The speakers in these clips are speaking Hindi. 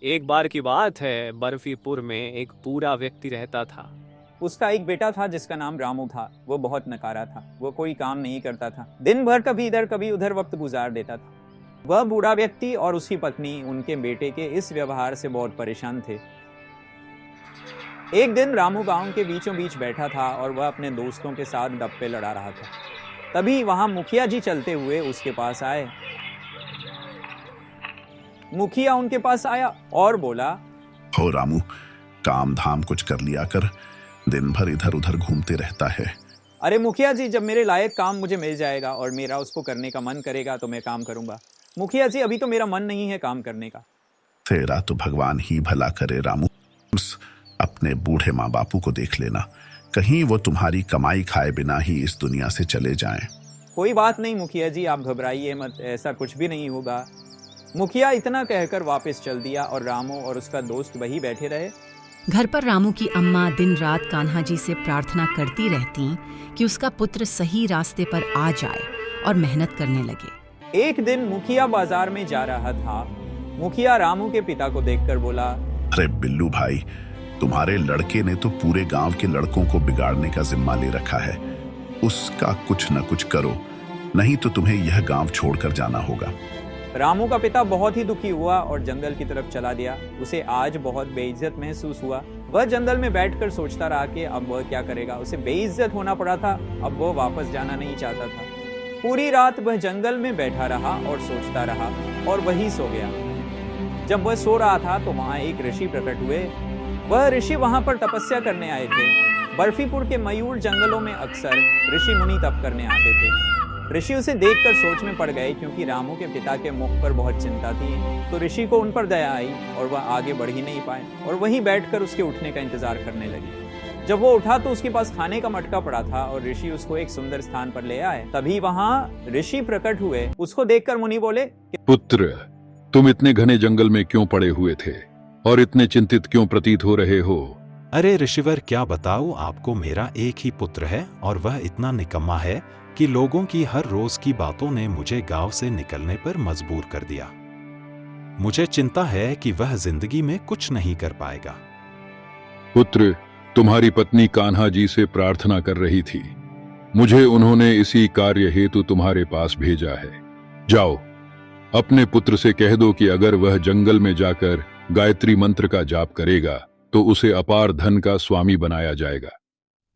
एक बार की बात है, बर्फीपुर में एक बूढ़ा व्यक्ति रहता था। उसका एक बेटा था जिसका नाम रामू था। वो बहुत नकारा था। वो कोई काम नहीं करता था। दिन भर कभी इधर कभी उधर वक्त गुजार देता था। वह बूढ़ा व्यक्ति और उसकी पत्नी उनके बेटे के इस व्यवहार से बहुत परेशान थे। एक दिन रामू गांव के बीचों बीच बैठा था और वह अपने दोस्तों के साथ डप्पे लड़ा रहा था। तभी वहां मुखिया जी चलते हुए उसके पास आए। मुखिया उनके पास आया और बोला, हो रामू, काम धाम कुछ कर लिया कर, दिन भर इधर उधर घूमते रहता है। अरे मुखिया जी, जब मेरे लायक काम मुझे मिल जाएगा और मेरा उसको करने का मन करेगा तो मैं काम करूंगा। मुखिया जी, अभी तो मेरा मन नहीं है काम करने का। तेरा तो भगवान ही भला करे रामू। उस अपने बूढ़े माँ बापू को देख लेना, कहीं वो तुम्हारी कमाई खाए बिना ही इस दुनिया से चले जाएं। कोई बात नहीं मुखिया जी, आप घबराइए मत, ऐसा कुछ भी नहीं होगा। मुखिया इतना कहकर वापस चल दिया और रामू और उसका दोस्त वहीं बैठे रहे। घर पर रामू की अम्मा दिन रात कान्हा जी से प्रार्थना करती रहती कि उसका पुत्र सही रास्ते पर आ जाए और मेहनत करने लगे। एक दिन मुखिया बाजार में जा रहा था। मुखिया रामू के पिता को देखकर बोला, अरे बिल्लू भाई, तुम्हारे लड़के ने तो पूरे गांव के लड़कों को बिगाड़ने का जिम्मा ले रखा है। उसका कुछ न कुछ करो, नहीं तो तुम्हें यह गांव छोड़कर जाना होगा। रामू का पिता बहुत ही दुखी हुआ और जंगल की तरफ चला दिया। उसे आज बहुत बेइज्जत महसूस हुआ। वह जंगल में बैठकर सोचता रहा कि अब वह क्या करेगा। उसे बेइज्जत होना पड़ा था, अब वह वापस जाना नहीं चाहता था। पूरी रात वह जंगल में बैठा रहा और सोचता रहा और वहीं सो गया। जब वह सो रहा था तो वहां एक ऋषि प्रकट हुए। वह ऋषि वहां पर तपस्या करने आए थे। बर्फीपुर के मयूर जंगलों में अक्सर ऋषि मुनि तप करने आते थे। ऋषि उसे देखकर सोच में पड़ गए, क्योंकि रामू के पिता के मुख पर बहुत चिंता थी। तो ऋषि को उन पर दया आई और वह आगे बढ़ ही नहीं पाए और वहीं बैठकर उसके उठने का इंतजार करने लगे। जब वो उठा तो उसके पास खाने का मटका पड़ा था और ऋषि उसको एक सुंदर स्थान पर ले आए। तभी वहां ऋषि प्रकट हुए। उसको देखकर मुनि बोले, पुत्र, तुम इतने घने जंगल में क्यों पड़े हुए थे और इतने चिंतित क्यों प्रतीत हो रहे हो? अरे ऋषिवर, क्या बताऊं आपको, मेरा एक ही पुत्र है और वह इतना निकम्मा है कि लोगों की हर रोज की बातों ने मुझे गांव से निकलने पर मजबूर कर दिया। मुझे चिंता है कि वह जिंदगी में कुछ नहीं कर पाएगा। पुत्र, तुम्हारी पत्नी कान्हा जी से प्रार्थना कर रही थी। मुझे उन्होंने इसी कार्य हेतु तुम्हारे पास भेजा है। जाओ, अपने पुत्र से कह दो कि अगर वह जंगल में जाकर गायत्री मंत्र का जाप करेगा तो उसे अपार धन का स्वामी बनाया जाएगा।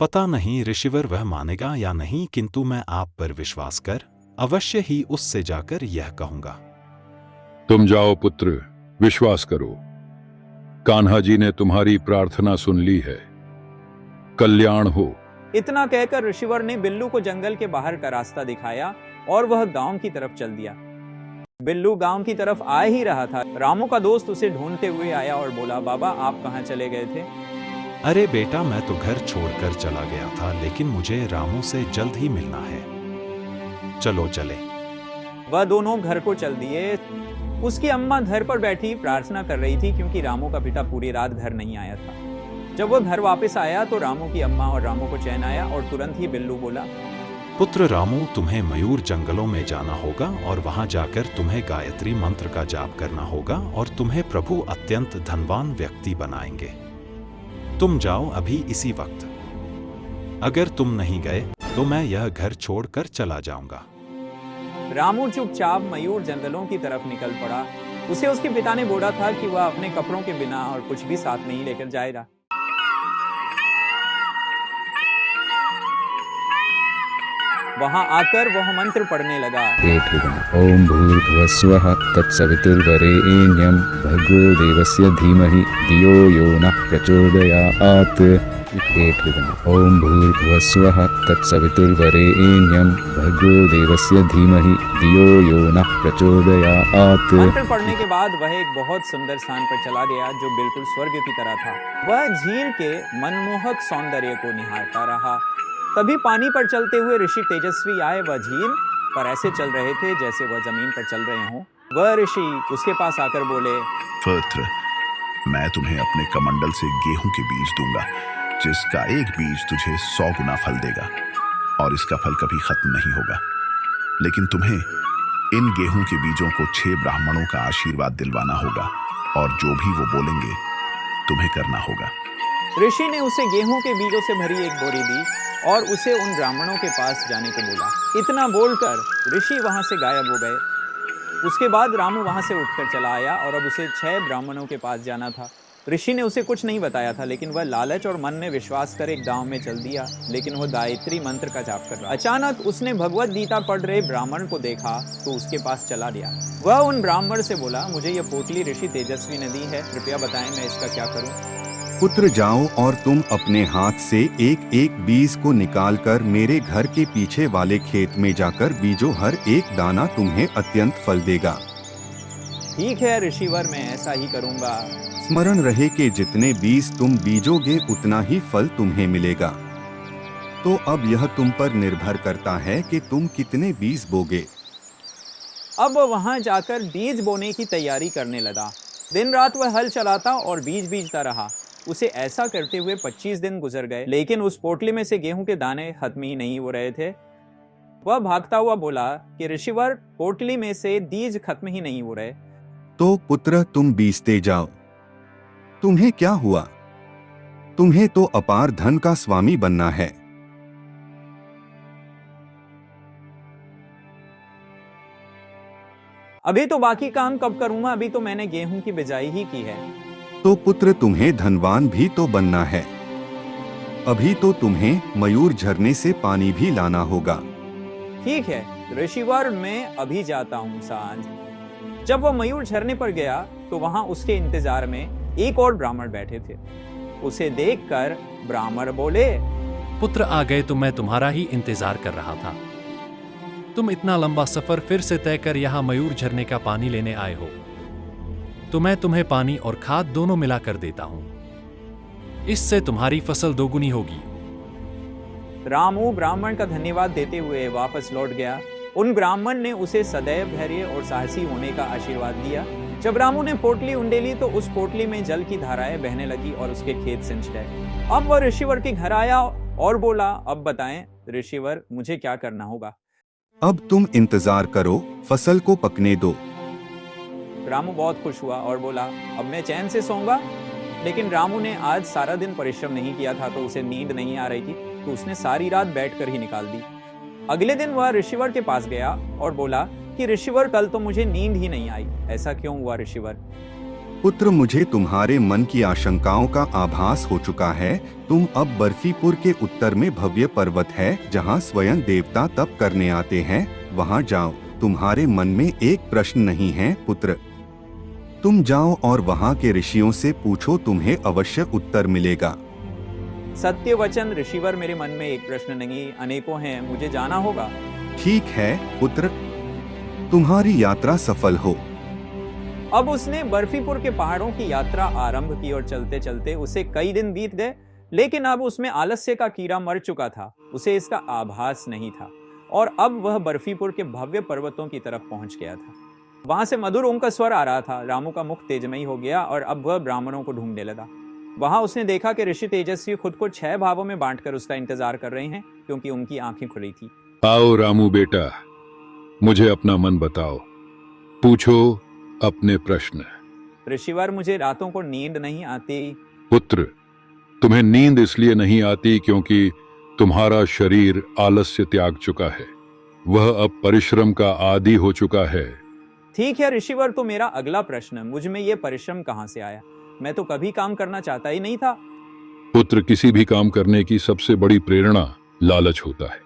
पता नहीं ऋषिवर वह मानेगा या नहीं, किंतु मैं आप पर विश्वास कर अवश्य ही उससे जाकर यह कहूंगा। तुम जाओ पुत्र, विश्वास करो। कान्हा जी ने तुम्हारी प्रार्थना सुन ली है। कल्याण हो। इतना कहकर ऋषिवर ने बिल्लू को जंगल के बाहर का रास्ता दिखाया और वह गांव की तरफ चल दिया। बिल्लू गांव की तरफ आ ही रहा था। रामू का दोस्त उसे ढूंढते हुए आया और बोला, बाबा आप कहाँ चले गए थे? अरे बेटा, मैं तो घर छोड़कर चला गया था, लेकिन मुझे रामू से जल्द ही मिलना है। चलो चले। वह दोनों घर को चल दिए। उसकी अम्मा घर पर बैठी प्रार्थना कर रही थी, क्योंकि रामू का पिता पूरी रात घर नहीं आया था। जब वह घर वापस आया तो रामू की अम्मा और रामू को चैन आया और तुरंत ही बिल्लू बोला, पुत्र रामू, तुम्हें मयूर जंगलों में जाना होगा और वहां जाकर तुम्हें गायत्री मंत्र का जाप करना होगा और तुम्हें प्रभु अत्यंत धनवान व्यक्ति बनाएंगे। तुम जाओ अभी इसी वक्त। अगर तुम नहीं गए तो मैं यह घर छोड़कर चला जाऊंगा। रामू चुपचाप मयूर जंगलों की तरफ निकल पड़ा। उसे उसके पिता ने बोला था कि वह अपने कपड़ों के बिना और कुछ भी साथ नहीं लेकर जाएगा। वहां आकर वह मंत्र पढ़ने लगा। ओम भूर्भुवस्वः तत्सवितुर्वरेण्यं भर्गो देवस्य धीमहि धियो यो नः प्रचोदयात्। ओम भूर्भुवस्वः तत्सवितुर्वरेण्यं भर्गो देवस्य धीमहि धियो यो नः प्रचोदयात्। मंत्र पढ़ने के बाद वह एक बहुत सुंदर स्थान पर चला गया जो बिल्कुल स्वर्ग की तरह था। वह झील के मनमोहक सौंदर्य को निहारता रहा। तभी पानी पर चलते हुए ऋषि तेजस्वी आए। वह झील पर ऐसे चल रहे थे जैसे वह जमीन पर चल रहे हों। वह ऋषि उसके पास आकर बोले, पुत्र, मैं तुम्हें अपने कमंडल से गेहूं के बीज दूंगा, जिसका एक बीज तुझे 100 गुना फल देगा और इसका फल कभी खत्म नहीं होगा। लेकिन तुम्हें इन गेहूं के बीजों को 6 ब्राह्मणों का आशीर्वाद दिलवाना होगा। और जो भी वो बोलेंगे तुम्हें करना होगा। ऋषि ने उसे गेहूं के बीजों से भरी एक बोरी दी और उसे उन ब्राह्मणों के पास जाने को बोला। इतना बोलकर ऋषि वहां से गायब हो गए। उसके बाद रामू वहां से उठकर चला आया और अब उसे 6 ब्राह्मणों के पास जाना था। ऋषि ने उसे कुछ नहीं बताया था, लेकिन वह लालच और मन में विश्वास कर एक गांव में चल दिया। लेकिन वह गायत्री मंत्र का जाप कर रहा। अचानक उसने भगवत गीता पढ़ रहे ब्राह्मण को देखा तो उसके पास चला गया। वह उन ब्राह्मण से बोला, मुझे यह पोटली ऋषि तेजस्वी ने दी है, कृपया बताएं मैं इसका क्या करूं। पुत्र जाओ और तुम अपने हाथ से एक एक बीज को निकालकर मेरे घर के पीछे वाले खेत में जाकर बीजो, हर एक दाना तुम्हें अत्यंत फल देगा। ठीक है ऋषिवर, मैं ऐसा ही करूंगा। स्मरण रहे कि जितने बीज तुम बीजोगे उतना ही फल तुम्हें मिलेगा। तो अब यह तुम पर निर्भर करता है कि तुम कितने बीज बोगे। अब वह वहां जाकर बीज बोने की तैयारी करने लगा। दिन रात वह हल चलाता और बीज बीजता रहा। उसे ऐसा करते हुए 25 दिन गुजर गए, लेकिन उस पोटली में से गेहूं के दाने खत्म ही नहीं हो रहे थे। वह भागता हुआ बोला कि ऋषिवर, पोटली में से बीज खत्म ही नहीं हो रहे। तो पुत्र तुम बीजते जाओ। तुम्हें क्या हुआ? तुम्हें तो अपार धन का स्वामी बनना है। अभी तो बाकी काम कब करूंगा, अभी तो मैंने गेहूं की बिजाई ही की है। तो पुत्र तुम्हें धनवान भी तो बनना है। अभी तो तुम्हें मयूर झरने से पानी भी लाना होगा। ठीक है ऋषिवर, मैं अभी जाता हूँ। सांझ जब वह मयूर झरने पर गया तो वहां उसके इंतजार में एक और ब्राह्मण बैठे थे। उसे देखकर ब्राह्मण बोले, पुत्र आ गए तो मैं तुम्हारा ही इंतजार कर रहा था। तुम इतना लंबा सफर फिर से तय कर यहाँ मयूर झरने का पानी लेने आए हो, तो मैं तुम्हें पानी और खाद दोनों मिलाकर देता हूं। इससे तुम्हारी फसल दोगुनी होगी। रामू ब्राह्मण का धन्यवाद देते हुए वापस लौट गया। उन ब्राह्मण ने उसे सदैव धैर्य और साहसी होने का आशीर्वाद दिया। जब रामू ने पोटली उंडेली तो उस पोटली में जल की धाराएं बहने लगी और उसके खेत सिंच गए। अब वह ऋषिवर के घर आया और बोला, अब बताएं ऋषिवर, मुझे क्या करना होगा। अब तुम इंतजार करो, फसल को पकने दो। रामू बहुत खुश हुआ और बोला, अब मैं चैन से सोऊंगा। लेकिन रामू ने आज सारा दिन परिश्रम नहीं किया था तो उसे नींद नहीं आ रही थी, तो उसने सारी रात बैठकर ही निकाल दी। अगले दिन वह ऋषिवर के पास गया और बोला कि ऋषिवर, कल तो मुझे नींद ही नहीं आई, ऐसा क्यों हुआ ऋषिवर? पुत्र, मुझे तुम्हारे मन की आशंकाओं का आभास हो चुका है। तुम अब बर्फीपुर के उत्तर में भव्य पर्वत है जहाँ स्वयं देवता तप करने आते हैं, वहाँ जाओ। तुम्हारे मन में एक प्रश्न नहीं है पुत्र। तुम जाओ और वहाँ के ऋषियों से पूछो, तुम्हें अवश्य उत्तर मिलेगा। सत्य वचन ऋषिवर, मेरे मन में एक प्रश्न नहीं, अनेकों हैं, मुझे जाना होगा। ठीक है पुत्र, तुम्हारी यात्रा सफल हो। अब उसने बर्फीपुर के पहाड़ों की यात्रा आरंभ की और चलते चलते उसे कई दिन बीत गए, लेकिन अब उसमें आलस्य का कीड़ा मर चुका था। उसे इसका आभास नहीं था और अब वह बर्फीपुर के भव्य पर्वतों की तरफ पहुंच गया था। वहां से मधुर ओम का स्वर आ रहा था। रामू का मुख तेजमयी हो गया और अब वह ब्राह्मणों को ढूंढने लगा। वहां उसने देखा कि ऋषि तेजस्वी खुद को 6 भागों में बांटकर उसका इंतजार कर रहे हैं, क्योंकि उनकी आंखें खुली थी। आओ रामू बेटा, मुझे अपना मन बताओ, पूछो अपने प्रश्न। ऋषिवर, मुझे रातों को नींद नहीं आती। पुत्र, तुम्हें नींद इसलिए नहीं आती क्योंकि तुम्हारा शरीर आलस्य त्याग चुका है, वह अब परिश्रम का आदी हो चुका है। ठीक है ऋषिवर, तो मेरा अगला प्रश्न, मुझ में ये परिश्रम कहां से आया? मैं तो कभी काम करना चाहता ही नहीं था। पुत्र, किसी भी काम करने की सबसे बड़ी प्रेरणा लालच होता है।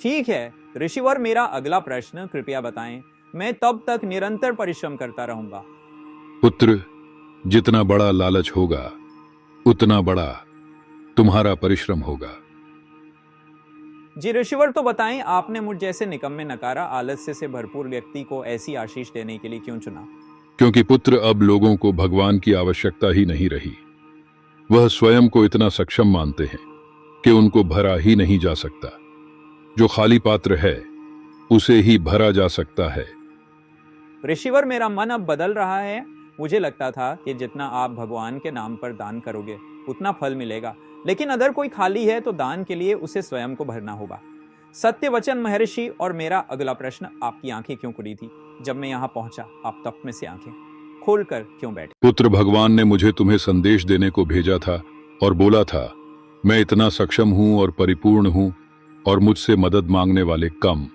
ठीक है ऋषिवर, मेरा अगला प्रश्न कृपया बताएं। मैं तब तक निरंतर परिश्रम करता रहूंगा। पुत्र, जितना बड़ा लालच होगा उतना बड़ा तुम्हारा परिश्रम होगा। जी ऋषिवर, तो बताएं, आपने मुझ जैसे निकम्मे नकारा आलस्य से भरपूर व्यक्ति को ऐसी आशीष देने के लिए क्यों चुना? क्योंकि पुत्र, अब लोगों को भगवान की आवश्यकता ही नहीं रही। वह स्वयं को इतना सक्षम मानते हैं कि उनको भरा ही नहीं जा सकता। जो खाली पात्र है उसे ही भरा जा सकता है। ऋषिवर, मेरा मन अब बदल रहा है। मुझे लगता था कि जितना आप भगवान के नाम पर दान करोगे उतना फल मिलेगा, लेकिन अगर कोई खाली है तो दान के लिए उसे स्वयं को भरना होगा। सत्य वचन महर्षि, और मेरा अगला प्रश्न, आपकी आंखें क्यों खुली थी जब मैं यहाँ पहुंचा? आप तप में से आंखें खोलकर क्यों बैठे? पुत्र, भगवान ने मुझे तुम्हें संदेश देने को भेजा था और बोला था, मैं इतना सक्षम हूं और परिपूर्ण हूं और मुझसे मदद मांगने वाले कम।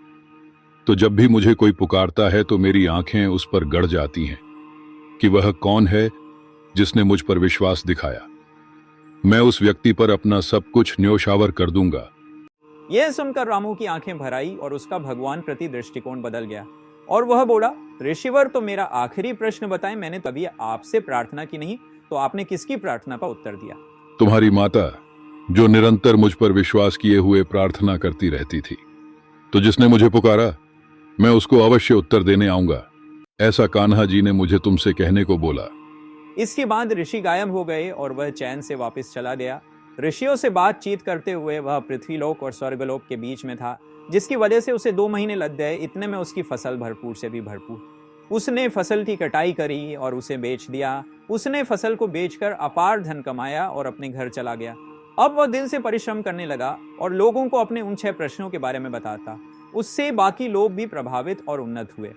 तो जब भी मुझे कोई पुकारता है तो मेरी आंखें उस पर गड़ जाती हैं कि वह कौन है जिसने मुझ पर विश्वास दिखाया। मैं उस व्यक्ति पर अपना सब कुछ न्योछावर कर दूंगा। यह सुनकर रामू की आंखें भर आई और उसका भगवान प्रति दृष्टिकोण बदल गया और वह बोला, ऋषिवर, तो मेरा आखिरी प्रश्न बताएं, मैंने तभी आपसे प्रार्थना की नहीं, तो आपने किसकी प्रार्थना का उत्तर दिया? तुम्हारी माता, जो निरंतर मुझ पर विश्वास किए हुए प्रार्थना करती रहती थी। तो जिसने मुझे पुकारा, मैं उसको अवश्य उत्तर देने आऊंगा। ऐसा कान्हा जी ने मुझे तुमसे कहने को बोला। इसके बाद ऋषि गायब हो गए और वह चैन से वापस चला गया। ऋषियों से बातचीत करते हुए वह पृथ्वीलोक और स्वर्गलोक के बीच में था, जिसकी वजह से उसे 2 महीने लग गए। इतने में उसकी फसल भरपूर से भी भरपूर। उसने फसल की कटाई करी और उसे बेच दिया। उसने फसल को बेचकर अपार धन कमाया और अपने घर चला गया। अब वह दिल से परिश्रम करने लगा और लोगों को अपने उन 6 प्रश्नों के बारे में बताता। उससे बाकी लोग भी प्रभावित और उन्नत हुए।